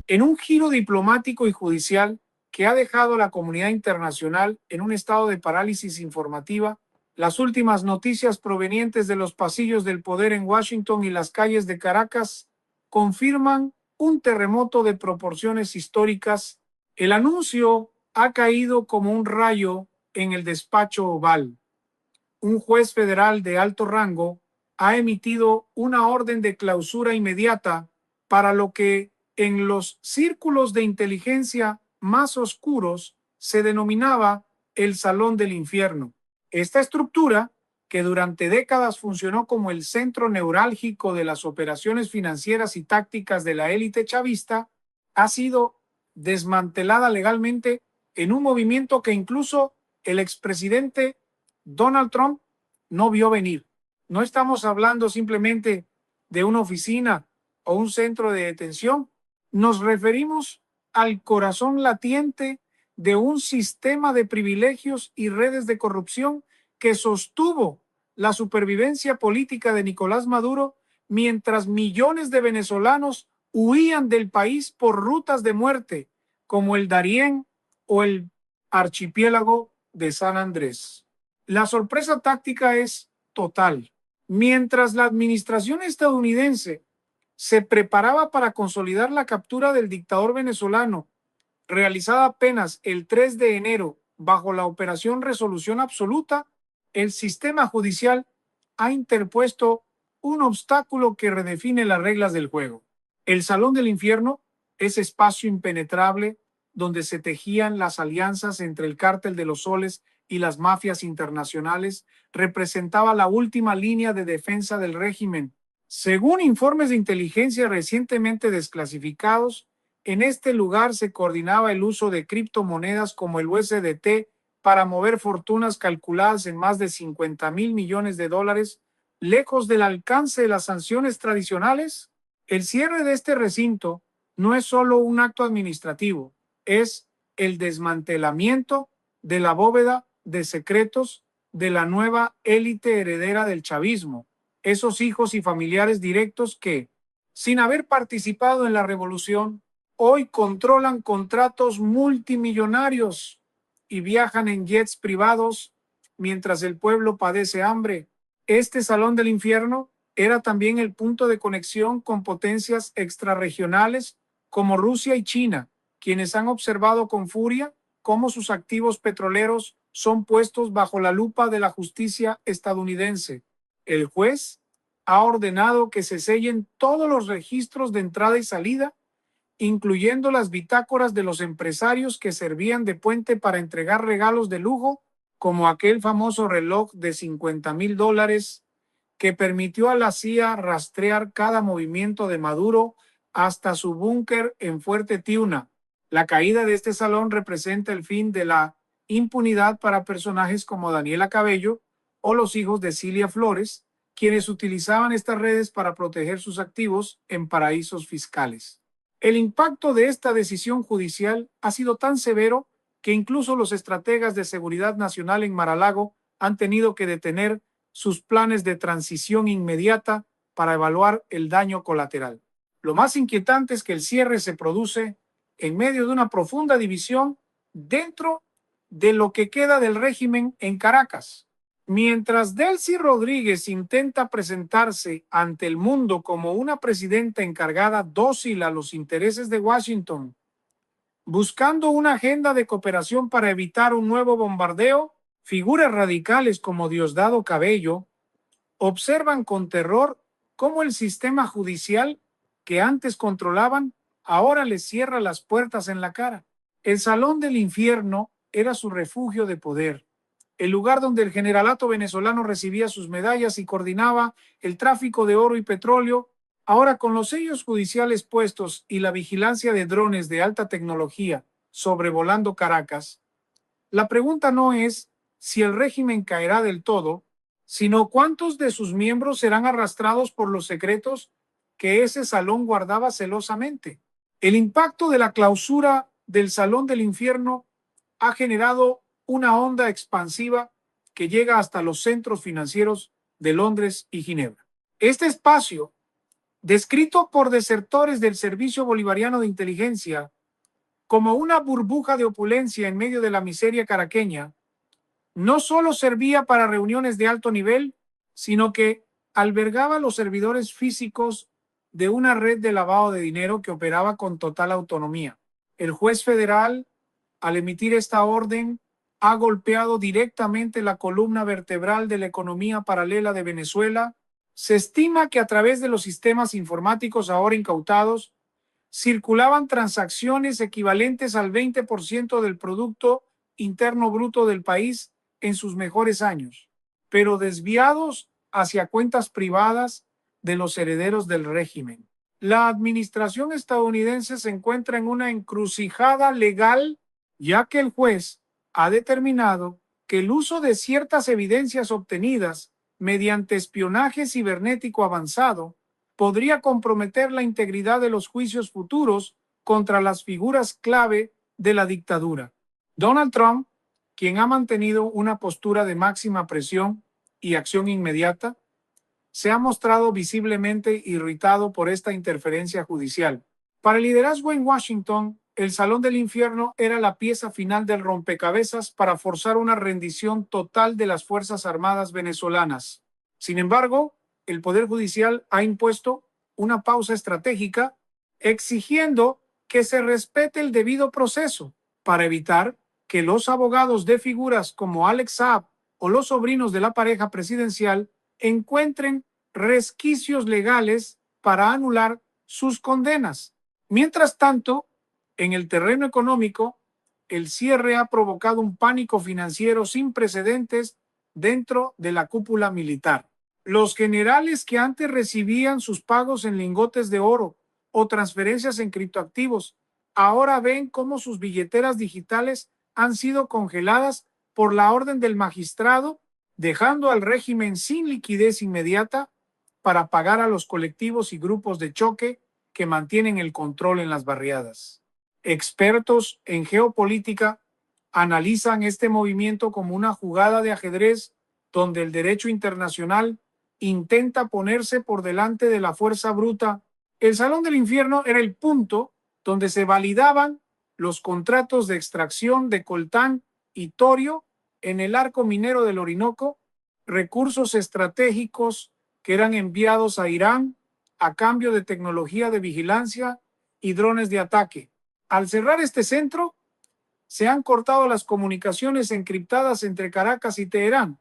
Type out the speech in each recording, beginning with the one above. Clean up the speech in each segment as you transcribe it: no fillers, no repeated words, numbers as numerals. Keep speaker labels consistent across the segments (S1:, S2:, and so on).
S1: En un giro diplomático y judicial que ha dejado a la comunidad internacional en un estado de parálisis informativa, las últimas noticias provenientes de los pasillos del poder en Washington y las calles de Caracas confirman un terremoto de proporciones históricas. El anuncio ha caído como un rayo en el despacho oval. Un juez federal de alto rango ha emitido una orden de clausura inmediata para lo que en los círculos de inteligencia más oscuros se denominaba el Salón del Infierno. Esta estructura, que durante décadas funcionó como el centro neurálgico de las operaciones financieras y tácticas de la élite chavista, ha sido desmantelada legalmente en un movimiento que incluso el expresidente Donald Trump no vio venir. No estamos hablando simplemente de una oficina o un centro de detención. Nos referimos al corazón latiente de un sistema de privilegios y redes de corrupción que sostuvo la supervivencia política de Nicolás Maduro mientras millones de venezolanos huían del país por rutas de muerte como el Darién o el archipiélago de San Andrés. La sorpresa táctica es total. Mientras la administración estadounidense se preparaba para consolidar la captura del dictador venezolano, realizada apenas el 3 de enero bajo la Operación Resolución Absoluta, el sistema judicial ha interpuesto un obstáculo que redefine las reglas del juego. El Salón del Infierno, ese espacio impenetrable donde se tejían las alianzas entre el Cártel de los Soles y las mafias internacionales, representaba la última línea de defensa del régimen. Según informes de inteligencia recientemente desclasificados, en este lugar se coordinaba el uso de criptomonedas como el USDT para mover fortunas calculadas en más de 50,000 millones de dólares, lejos del alcance de las sanciones tradicionales. El cierre de este recinto no es solo un acto administrativo, es el desmantelamiento de la bóveda de secretos de la nueva élite heredera del chavismo, esos hijos y familiares directos que, sin haber participado en la revolución, hoy controlan contratos multimillonarios y viajan en jets privados mientras el pueblo padece hambre. Este Salón del Infierno era también el punto de conexión con potencias extrarregionales como Rusia y China, quienes han observado con furia cómo sus activos petroleros son puestos bajo la lupa de la justicia estadounidense. El juez ha ordenado que se sellen todos los registros de entrada y salida, incluyendo las bitácoras de los empresarios que servían de puente para entregar regalos de lujo, como aquel famoso reloj de $50,000 que permitió a la CIA rastrear cada movimiento de Maduro hasta su búnker en Fuerte Tiuna. La caída de este salón representa el fin de la impunidad para personajes como Daniela Cabello o los hijos de Cilia Flores, quienes utilizaban estas redes para proteger sus activos en paraísos fiscales. El impacto de esta decisión judicial ha sido tan severo que incluso los estrategas de seguridad nacional en Mar-a-Lago han tenido que detener sus planes de transición inmediata para evaluar el daño colateral. Lo más inquietante es que el cierre se produce en medio de una profunda división dentro de lo que queda del régimen en Caracas. Mientras Delcy Rodríguez intenta presentarse ante el mundo como una presidenta encargada dócil a los intereses de Washington, buscando una agenda de cooperación para evitar un nuevo bombardeo, figuras radicales como Diosdado Cabello observan con terror cómo el sistema judicial que antes controlaban ahora les cierra las puertas en la cara. El Salón del Infierno era su refugio de poder, el lugar donde el generalato venezolano recibía sus medallas y coordinaba el tráfico de oro y petróleo. Ahora, con los sellos judiciales puestos y la vigilancia de drones de alta tecnología sobrevolando Caracas, la pregunta no es si el régimen caerá del todo, sino cuántos de sus miembros serán arrastrados por los secretos que ese salón guardaba celosamente. El impacto de la clausura del Salón del Infierno ha generado una onda expansiva que llega hasta los centros financieros de Londres y Ginebra. Este espacio Descrito por desertores del Servicio Bolivariano de Inteligencia como una burbuja de opulencia en medio de la miseria caraqueña, no solo servía para reuniones de alto nivel, sino que albergaba los servidores físicos de una red de lavado de dinero que operaba con total autonomía. El juez federal, al emitir esta orden, ha golpeado directamente la columna vertebral de la economía paralela de Venezuela. Se estima que a través de los sistemas informáticos ahora incautados, circulaban transacciones equivalentes al 20% del Producto Interno Bruto del país en sus mejores años, pero desviados hacia cuentas privadas de los herederos del régimen. La administración estadounidense se encuentra en una encrucijada legal, ya que el juez ha determinado que el uso de ciertas evidencias obtenidas mediante espionaje cibernético avanzado podría comprometer la integridad de los juicios futuros contra las figuras clave de la dictadura. Donald Trump, quien ha mantenido una postura de máxima presión y acción inmediata, se ha mostrado visiblemente irritado por esta interferencia judicial. Para el liderazgo en Washington, el Salón del Infierno era la pieza final del rompecabezas para forzar una rendición total de las Fuerzas Armadas venezolanas. Sin embargo, el Poder Judicial ha impuesto una pausa estratégica, exigiendo que se respete el debido proceso para evitar que los abogados de figuras como Alex Saab o los sobrinos de la pareja presidencial encuentren resquicios legales para anular sus condenas. Mientras tanto, en el terreno económico, el cierre ha provocado un pánico financiero sin precedentes dentro de la cúpula militar. Los generales que antes recibían sus pagos en lingotes de oro o transferencias en criptoactivos, ahora ven cómo sus billeteras digitales han sido congeladas por la orden del magistrado, dejando al régimen sin liquidez inmediata para pagar a los colectivos y grupos de choque que mantienen el control en las barriadas. Expertos en geopolítica analizan este movimiento como una jugada de ajedrez donde el derecho internacional intenta ponerse por delante de la fuerza bruta. El Salón del Infierno era el punto donde se validaban los contratos de extracción de coltán y torio en el arco minero del Orinoco, recursos estratégicos que eran enviados a Irán a cambio de tecnología de vigilancia y drones de ataque. Al cerrar este centro, se han cortado las comunicaciones encriptadas entre Caracas y Teherán,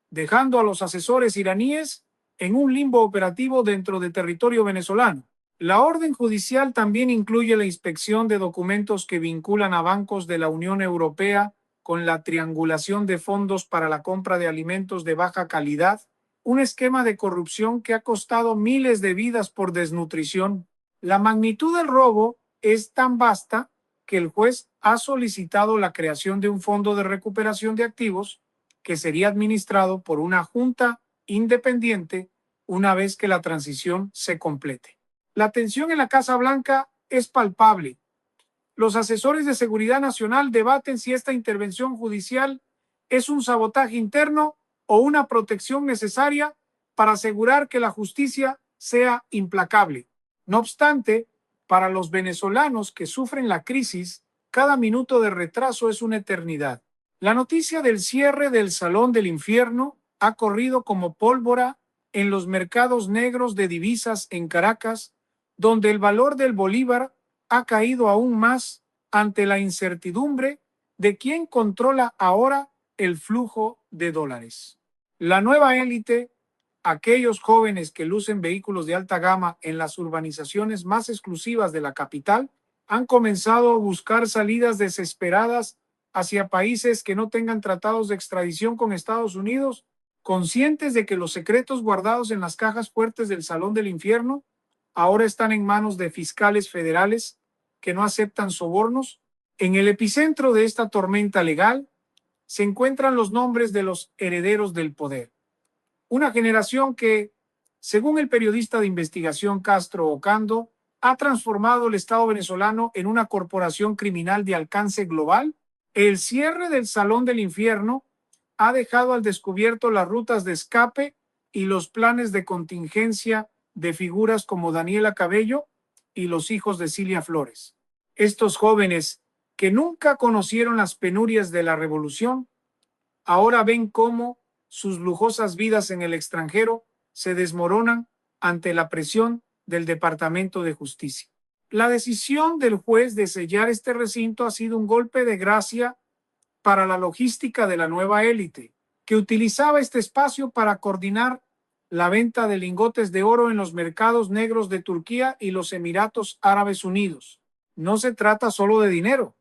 S1: dejando a los asesores iraníes en un limbo operativo dentro de territorio venezolano. La orden judicial también incluye la inspección de documentos que vinculan a bancos de la Unión Europea con la triangulación de fondos para la compra de alimentos de baja calidad, un esquema de corrupción que ha costado miles de vidas por desnutrición. La magnitud del robo es tan vasta que el juez ha solicitado la creación de un fondo de recuperación de activos que sería administrado por una junta independiente una vez que la transición se complete. La tensión en la Casa Blanca es palpable. Los asesores de seguridad nacional debaten si esta intervención judicial es un sabotaje interno o una protección necesaria para asegurar que la justicia sea implacable. No obstante, para los venezolanos que sufren la crisis, cada minuto de retraso es una eternidad. La noticia del cierre del Salón del Infierno ha corrido como pólvora en los mercados negros de divisas en Caracas, donde el valor del bolívar ha caído aún más ante la incertidumbre de quién controla ahora el flujo de dólares. La nueva élite, aquellos jóvenes que lucen vehículos de alta gama en las urbanizaciones más exclusivas de la capital, han comenzado a buscar salidas desesperadas hacia países que no tengan tratados de extradición con Estados Unidos, conscientes de que los secretos guardados en las cajas fuertes del Salón del Infierno ahora están en manos de fiscales federales que no aceptan sobornos. En el epicentro de esta tormenta legal se encuentran los nombres de los herederos del poder. Una generación que, según el periodista de investigación Castro Ocando, ha transformado el Estado venezolano en una corporación criminal de alcance global. El cierre del Salón del Infierno ha dejado al descubierto las rutas de escape y los planes de contingencia de figuras como Daniela Cabello y los hijos de Cilia Flores. Estos jóvenes, que nunca conocieron las penurias de la revolución, ahora ven cómo sus lujosas vidas en el extranjero se desmoronan ante la presión del Departamento de Justicia. La decisión del juez de sellar este recinto ha sido un golpe de gracia para la logística de la nueva élite, que utilizaba este espacio para coordinar la venta de lingotes de oro en los mercados negros de Turquía y los Emiratos Árabes Unidos. No se trata solo de dinero,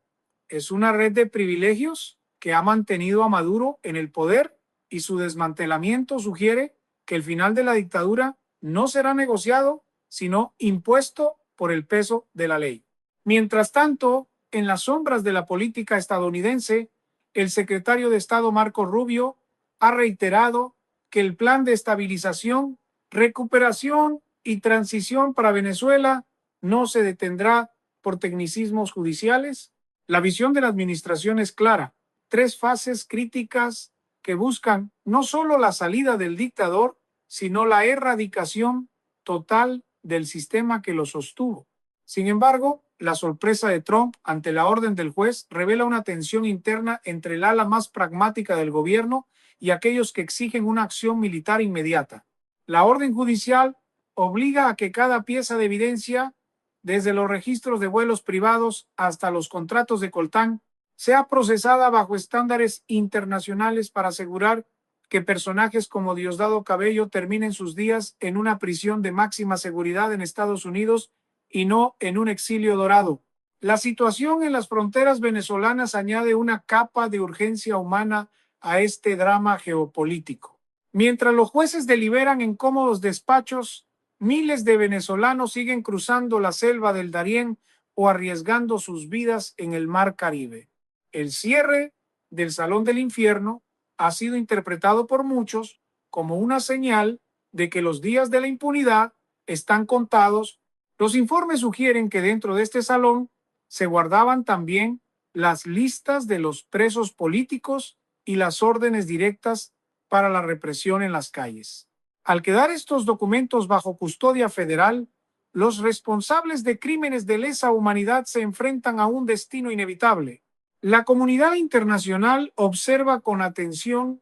S1: es una red de privilegios que ha mantenido a Maduro en el poder, y su desmantelamiento sugiere que el final de la dictadura no será negociado, sino impuesto por el peso de la ley. Mientras tanto, en las sombras de la política estadounidense, el secretario de Estado Marco Rubio ha reiterado que el plan de estabilización, recuperación y transición para Venezuela no se detendrá por tecnicismos judiciales. La visión de la administración es clara: tres fases críticas que buscan no solo la salida del dictador, sino la erradicación total del sistema que lo sostuvo. Sin embargo, la sorpresa de Trump ante la orden del juez revela una tensión interna entre el ala más pragmática del gobierno y aquellos que exigen una acción militar inmediata. La orden judicial obliga a que cada pieza de evidencia, desde los registros de vuelos privados hasta los contratos de coltán, sea procesada bajo estándares internacionales para asegurar que personajes como Diosdado Cabello terminen sus días en una prisión de máxima seguridad en Estados Unidos y no en un exilio dorado. La situación en las fronteras venezolanas añade una capa de urgencia humana a este drama geopolítico. Mientras los jueces deliberan en cómodos despachos, miles de venezolanos siguen cruzando la selva del Darién o arriesgando sus vidas en el Mar Caribe. El cierre del Salón del Infierno ha sido interpretado por muchos como una señal de que los días de la impunidad están contados. Los informes sugieren que dentro de este salón se guardaban también las listas de los presos políticos y las órdenes directas para la represión en las calles. Al quedar estos documentos bajo custodia federal, los responsables de crímenes de lesa humanidad se enfrentan a un destino inevitable. La comunidad internacional observa con atención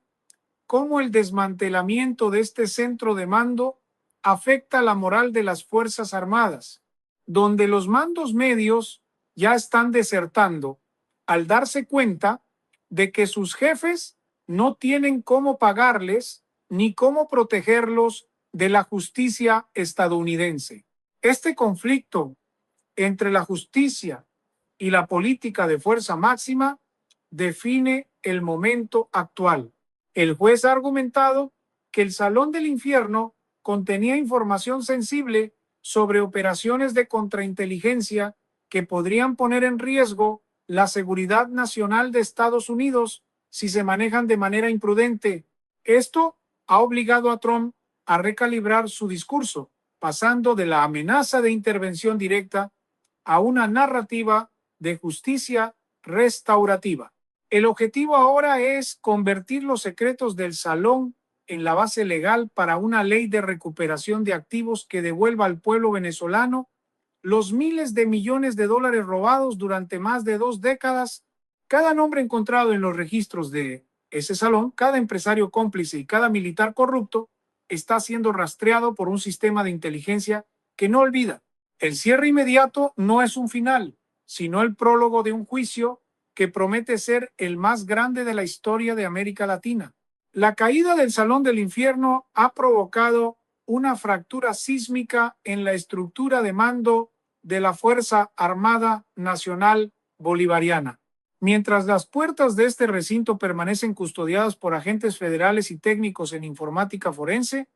S1: cómo el desmantelamiento de este centro de mando afecta la moral de las Fuerzas Armadas, donde los mandos medios ya están desertando al darse cuenta de que sus jefes no tienen cómo pagarles ni cómo protegerlos de la justicia estadounidense. Este conflicto entre la justicia y la política de fuerza máxima define el momento actual. El juez ha argumentado que el Salón del Infierno contenía información sensible sobre operaciones de contrainteligencia que podrían poner en riesgo la seguridad nacional de Estados Unidos si se manejan de manera imprudente. Esto ha obligado a Trump a recalibrar su discurso, pasando de la amenaza de intervención directa a una narrativa de justicia restaurativa. El objetivo ahora es convertir los secretos del salón en la base legal para una ley de recuperación de activos que devuelva al pueblo venezolano los miles de millones de dólares robados durante más de 2 décadas. Cada nombre encontrado en los registros de ese salón, cada empresario cómplice y cada militar corrupto está siendo rastreado por un sistema de inteligencia que no olvida. El cierre inmediato no es un final, sino el prólogo de un juicio que promete ser el más grande de la historia de América Latina. La caída del Salón del Infierno ha provocado una fractura sísmica en la estructura de mando de la Fuerza Armada Nacional Bolivariana. Mientras las puertas de este recinto permanecen custodiadas por agentes federales y técnicos en informática forense,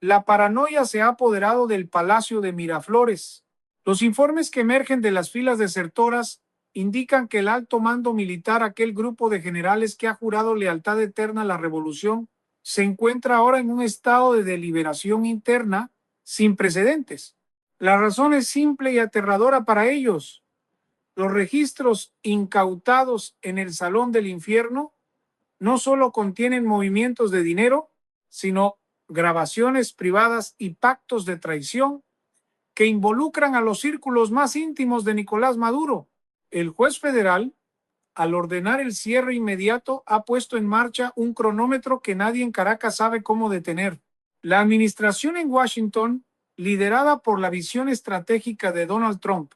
S1: la paranoia se ha apoderado del Palacio de Miraflores. Los informes que emergen de las filas desertoras indican que el alto mando militar, aquel grupo de generales que ha jurado lealtad eterna a la revolución, se encuentra ahora en un estado de deliberación interna sin precedentes. La razón es simple y aterradora para ellos. Los registros incautados en el Salón del Infierno no solo contienen movimientos de dinero, sino grabaciones privadas y pactos de traición que involucran a los círculos más íntimos de Nicolás Maduro. El juez federal, al ordenar el cierre inmediato, ha puesto en marcha un cronómetro que nadie en Caracas sabe cómo detener. La administración en Washington, liderada por la visión estratégica de Donald Trump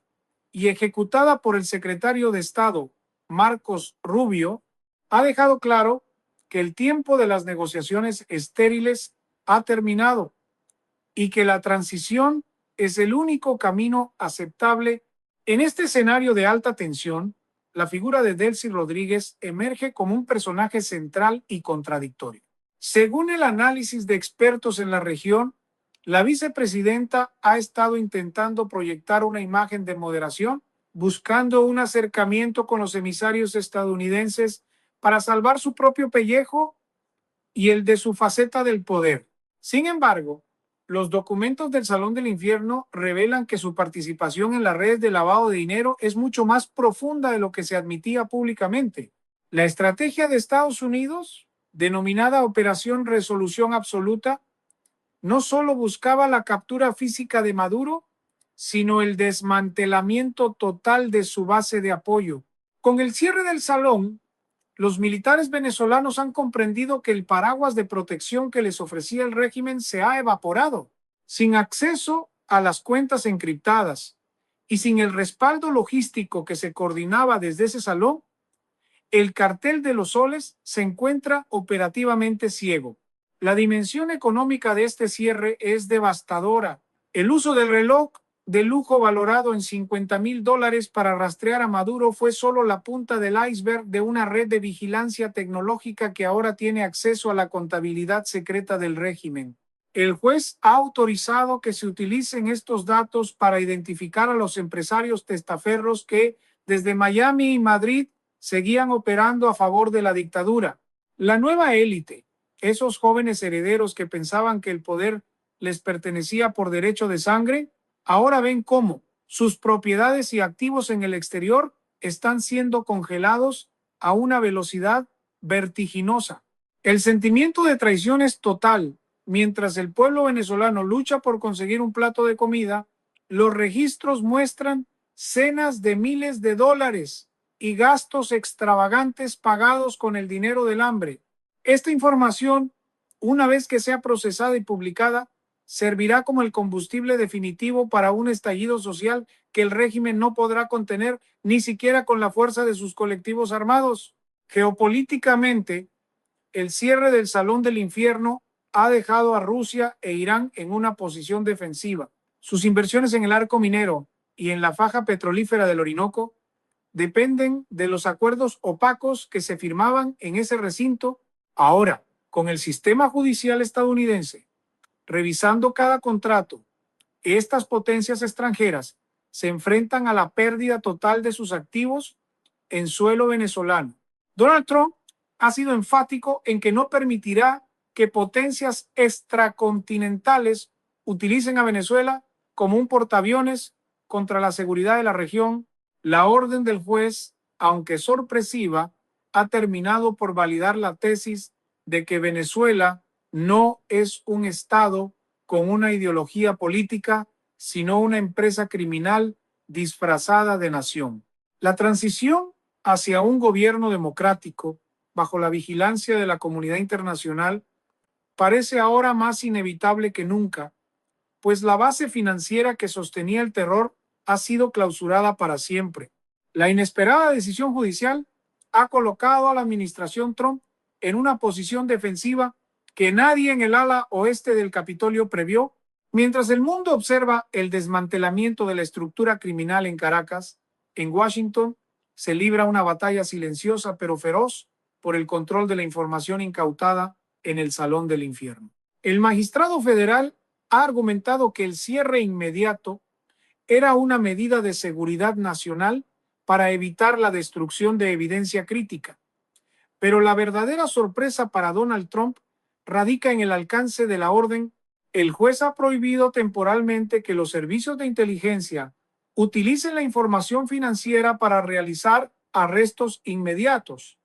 S1: y ejecutada por el secretario de Estado, Marcos Rubio, ha dejado claro que el tiempo de las negociaciones estériles ha terminado y que la transición es el único camino aceptable. En este escenario de alta tensión, la figura de Delcy Rodríguez emerge como un personaje central y contradictorio. Según el análisis de expertos en la región, la vicepresidenta ha estado intentando proyectar una imagen de moderación, buscando un acercamiento con los emisarios estadounidenses para salvar su propio pellejo y el de su faceta del poder. Sin embargo, los documentos del Salón del Infierno revelan que su participación en las redes de lavado de dinero es mucho más profunda de lo que se admitía públicamente. La estrategia de Estados Unidos, denominada Operación Resolución Absoluta, no solo buscaba la captura física de Maduro, sino el desmantelamiento total de su base de apoyo. Con el cierre del salón, los militares venezolanos han comprendido que el paraguas de protección que les ofrecía el régimen se ha evaporado. Sin acceso a las cuentas encriptadas y sin el respaldo logístico que se coordinaba desde ese salón, el cartel de los soles se encuentra operativamente ciego. La dimensión económica de este cierre es devastadora. El uso del reloj de lujo valorado en $50,000 para rastrear a Maduro fue solo la punta del iceberg de una red de vigilancia tecnológica que ahora tiene acceso a la contabilidad secreta del régimen. El juez ha autorizado que se utilicen estos datos para identificar a los empresarios testaferros que, desde Miami y Madrid, seguían operando a favor de la dictadura. La nueva élite, esos jóvenes herederos que pensaban que el poder les pertenecía por derecho de sangre, ahora ven cómo sus propiedades y activos en el exterior están siendo congelados a una velocidad vertiginosa. El sentimiento de traición es total. Mientras el pueblo venezolano lucha por conseguir un plato de comida, los registros muestran cenas de miles de dólares y gastos extravagantes pagados con el dinero del hambre. Esta información, una vez que sea procesada y publicada, servirá como el combustible definitivo para un estallido social que el régimen no podrá contener ni siquiera con la fuerza de sus colectivos armados. Geopolíticamente, el cierre del Salón del Infierno ha dejado a Rusia e Irán en una posición defensiva. Sus inversiones en el arco minero y en la faja petrolífera del Orinoco dependen de los acuerdos opacos que se firmaban en ese recinto. Ahora, con el sistema judicial estadounidense revisando cada contrato, estas potencias extranjeras se enfrentan a la pérdida total de sus activos en suelo venezolano. Donald Trump ha sido enfático en que no permitirá que potencias extracontinentales utilicen a Venezuela como un portaaviones contra la seguridad de la región. La orden del juez, aunque sorpresiva, ha terminado por validar la tesis de que Venezuela no es un Estado con una ideología política, sino una empresa criminal disfrazada de nación. La transición hacia un gobierno democrático bajo la vigilancia de la comunidad internacional parece ahora más inevitable que nunca, pues la base financiera que sostenía el terror ha sido clausurada para siempre. La inesperada decisión judicial ha colocado a la administración Trump en una posición defensiva que nadie en el ala oeste del Capitolio previó. Mientras el mundo observa el desmantelamiento de la estructura criminal en Caracas, en Washington se libra una batalla silenciosa pero feroz por el control de la información incautada en el Salón del Infierno. El magistrado federal ha argumentado que el cierre inmediato era una medida de seguridad nacional para evitar la destrucción de evidencia crítica. Pero la verdadera sorpresa para Donald Trump radica en el alcance de la orden. El juez ha prohibido temporalmente que los servicios de inteligencia utilicen la información financiera para realizar arrestos inmediatos,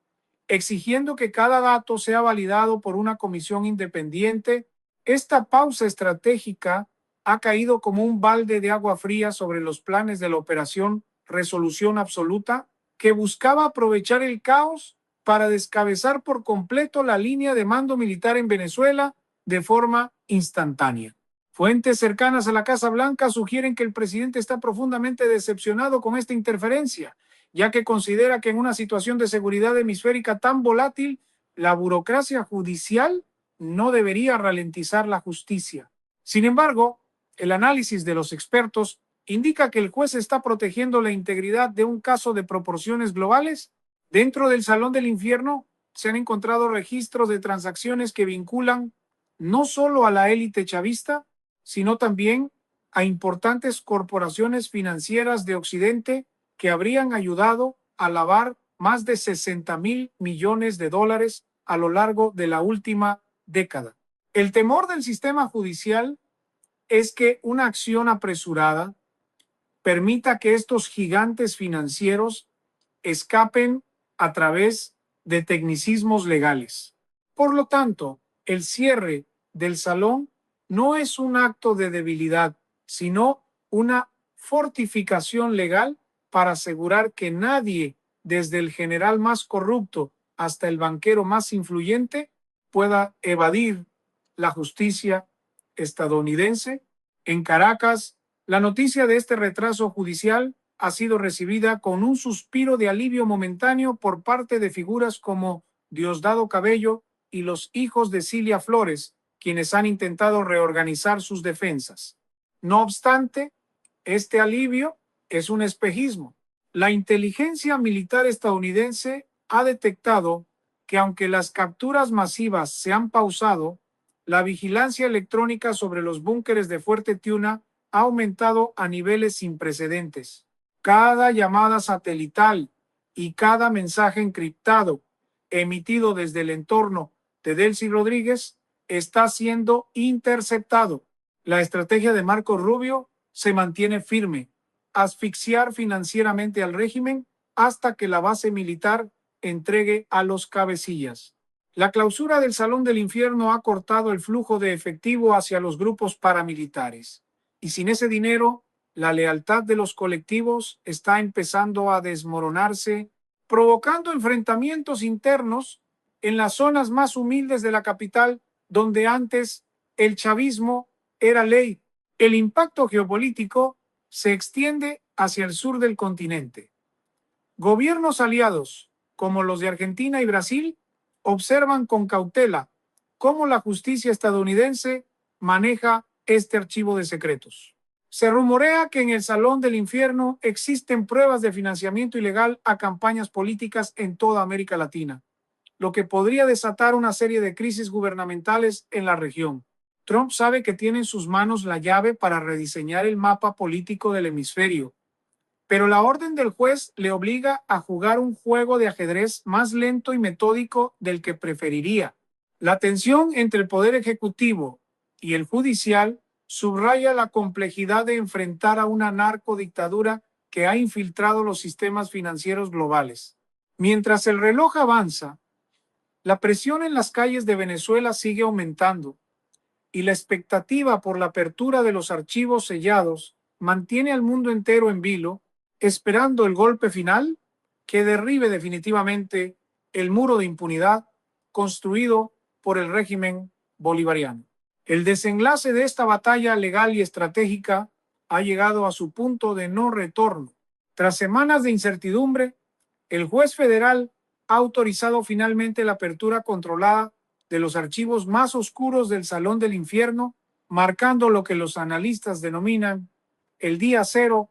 S1: exigiendo que cada dato sea validado por una comisión independiente Esta pausa estratégica ha caído como un balde de agua fría sobre los planes de la operación Resolución Absoluta, que buscaba aprovechar el caos para descabezar por completo la línea de mando militar en Venezuela de forma instantánea. Fuentes cercanas a la Casa Blanca sugieren que el presidente está profundamente decepcionado con esta interferencia, ya que considera que en una situación de seguridad hemisférica tan volátil, la burocracia judicial no debería ralentizar la justicia. Sin embargo, el análisis de los expertos indica que el juez está protegiendo la integridad de un caso de proporciones globales. Dentro del Salón del Infierno se han encontrado registros de transacciones que vinculan no solo a la élite chavista, sino también a importantes corporaciones financieras de Occidente que habrían ayudado a lavar más de 60,000 millones de dólares a lo largo de la última década. El temor del sistema judicial es que una acción apresurada permita que estos gigantes financieros escapen a través de tecnicismos legales. Por lo tanto, el cierre del salón no es un acto de debilidad, sino una fortificación legal para asegurar que nadie, desde el general más corrupto hasta el banquero más influyente, pueda evadir la justicia estadounidense. En Caracas, la noticia de este retraso judicial ha sido recibida con un suspiro de alivio momentáneo por parte de figuras como Diosdado Cabello y los hijos de Cilia Flores, quienes han intentado reorganizar sus defensas. No obstante, este alivio es un espejismo. La inteligencia militar estadounidense ha detectado que aunque las capturas masivas se han pausado, la vigilancia electrónica sobre los búnkeres de Fuerte Tiuna ha aumentado a niveles sin precedentes. Cada llamada satelital y cada mensaje encriptado emitido desde el entorno de Delcy Rodríguez está siendo interceptado. La estrategia de Marco Rubio se mantiene firme: asfixiar financieramente al régimen hasta que la base militar entregue a los cabecillas. La clausura del Salón del Infierno ha cortado el flujo de efectivo hacia los grupos paramilitares, y sin ese dinero, la lealtad de los colectivos está empezando a desmoronarse, provocando enfrentamientos internos en las zonas más humildes de la capital, donde antes el chavismo era ley. El impacto geopolítico se extiende hacia el sur del continente. Gobiernos aliados, como los de Argentina y Brasil, observan con cautela cómo la justicia estadounidense maneja este archivo de secretos. Se rumorea que en el Salón del Infierno existen pruebas de financiamiento ilegal a campañas políticas en toda América Latina, lo que podría desatar una serie de crisis gubernamentales en la región. Trump sabe que tiene en sus manos la llave para rediseñar el mapa político del hemisferio, pero la orden del juez le obliga a jugar un juego de ajedrez más lento y metódico del que preferiría. La tensión entre el poder ejecutivo y el judicial subraya la complejidad de enfrentar a una narcodictadura que ha infiltrado los sistemas financieros globales. Mientras el reloj avanza, la presión en las calles de Venezuela sigue aumentando y la expectativa por la apertura de los archivos sellados mantiene al mundo entero en vilo, esperando el golpe final que derribe definitivamente el muro de impunidad construido por el régimen bolivariano. El desenlace de esta batalla legal y estratégica ha llegado a su punto de no retorno. Tras semanas de incertidumbre, el juez federal ha autorizado finalmente la apertura controlada de los archivos más oscuros del Salón del Infierno, marcando lo que los analistas denominan el día cero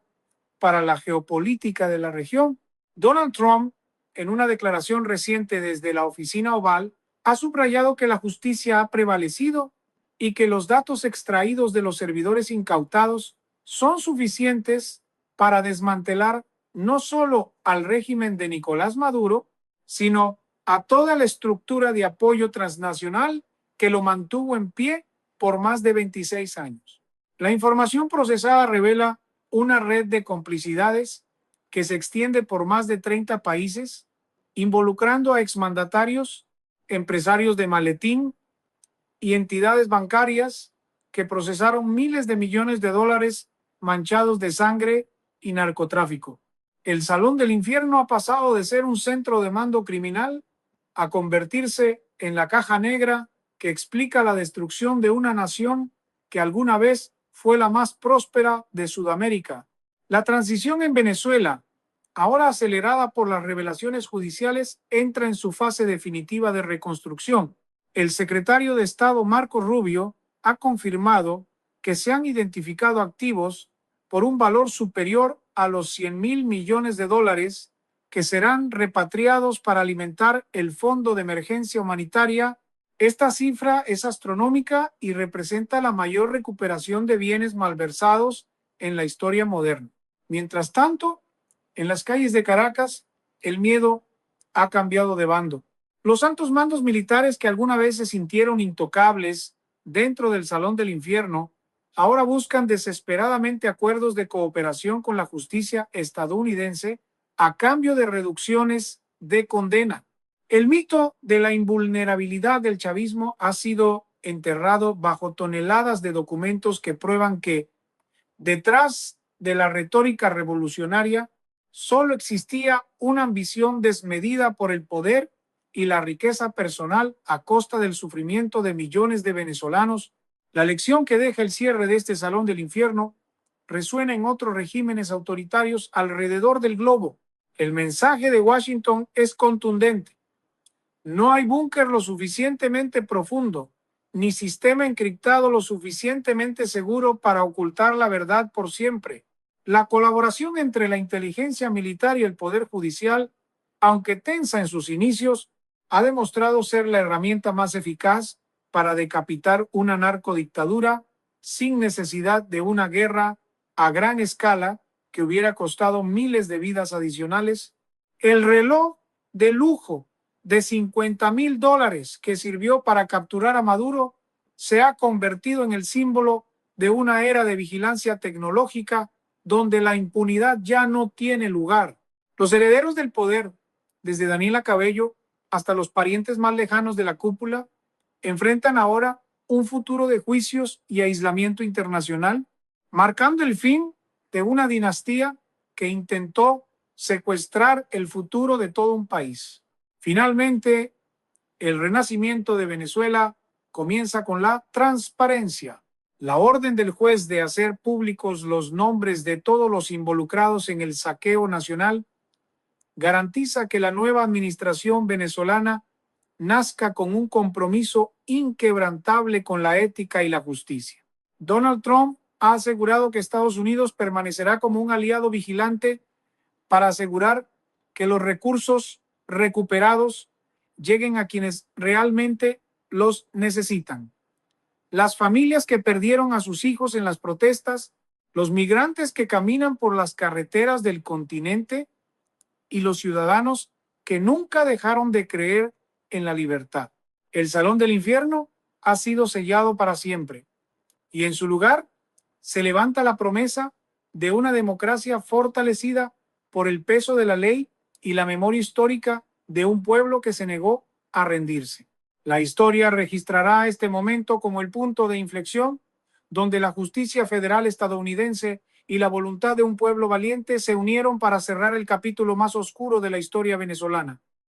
S1: para la geopolítica de la región. Donald Trump, en una declaración reciente desde la Oficina Oval, ha subrayado que la justicia ha prevalecido y que los datos extraídos de los servidores incautados son suficientes para desmantelar no solo al régimen de Nicolás Maduro, sino a toda la estructura de apoyo transnacional que lo mantuvo en pie por más de 26 años. La información procesada revela una red de complicidades que se extiende por más de 30 países, involucrando a exmandatarios, empresarios de maletín y entidades bancarias que procesaron miles de millones de dólares manchados de sangre y narcotráfico. El Salón del Infierno ha pasado de ser un centro de mando criminal a convertirse en la caja negra que explica la destrucción de una nación que alguna vez fue la más próspera de Sudamérica. La transición en Venezuela, ahora acelerada por las revelaciones judiciales, entra en su fase definitiva de reconstrucción. El secretario de Estado Marco Rubio ha confirmado que se han identificado activos por un valor superior a los 100.000 millones de dólares que serán repatriados para alimentar el Fondo de Emergencia Humanitaria. Esta cifra es astronómica y representa la mayor recuperación de bienes malversados en la historia moderna. Mientras tanto, en las calles de Caracas, el miedo ha cambiado de bando. Los altos mandos militares que alguna vez se sintieron intocables dentro del Salón del Infierno, ahora buscan desesperadamente acuerdos de cooperación con la justicia estadounidense a cambio de reducciones de condena. El mito de la invulnerabilidad del chavismo ha sido enterrado bajo toneladas de documentos que prueban que, detrás de la retórica revolucionaria, solo existía una ambición desmedida por el poder y la riqueza personal a costa del sufrimiento de millones de venezolanos. La lección que deja el cierre de este Salón del Infierno resuena en otros regímenes autoritarios alrededor del globo. El mensaje de Washington es contundente. No hay búnker lo suficientemente profundo, ni sistema encriptado lo suficientemente seguro para ocultar la verdad por siempre. La colaboración entre la inteligencia militar y el poder judicial, aunque tensa en sus inicios, ha demostrado ser la herramienta más eficaz para decapitar una narcodictadura sin necesidad de una guerra a gran escala que hubiera costado miles de vidas adicionales. El reloj de lujo de $50.000 que sirvió para capturar a Maduro se ha convertido en el símbolo de una era de vigilancia tecnológica donde la impunidad ya no tiene lugar. Los herederos del poder, desde Daniela Cabello hasta los parientes más lejanos de la cúpula, enfrentan ahora un futuro de juicios y aislamiento internacional, marcando el fin de una dinastía que intentó secuestrar el futuro de todo un país. Finalmente, el renacimiento de Venezuela comienza con la transparencia. La orden del juez de hacer públicos los nombres de todos los involucrados en el saqueo nacional garantiza que la nueva administración venezolana nazca con un compromiso inquebrantable con la ética y la justicia. Donald Trump ha asegurado que Estados Unidos permanecerá como un aliado vigilante para asegurar que los recursos recuperados lleguen a quienes realmente los necesitan. Las familias que perdieron a sus hijos en las protestas, los migrantes que caminan por las carreteras del continente y los ciudadanos que nunca dejaron de creer en la libertad. El Salón del Infierno ha sido sellado para siempre y en su lugar se levanta la promesa de una democracia fortalecida por el peso de la ley y la memoria histórica de un pueblo que se negó a rendirse. La historia registrará este momento como el punto de inflexión donde la justicia federal estadounidense y la voluntad de un pueblo valiente se unieron para cerrar el capítulo más oscuro de la historia venezolana.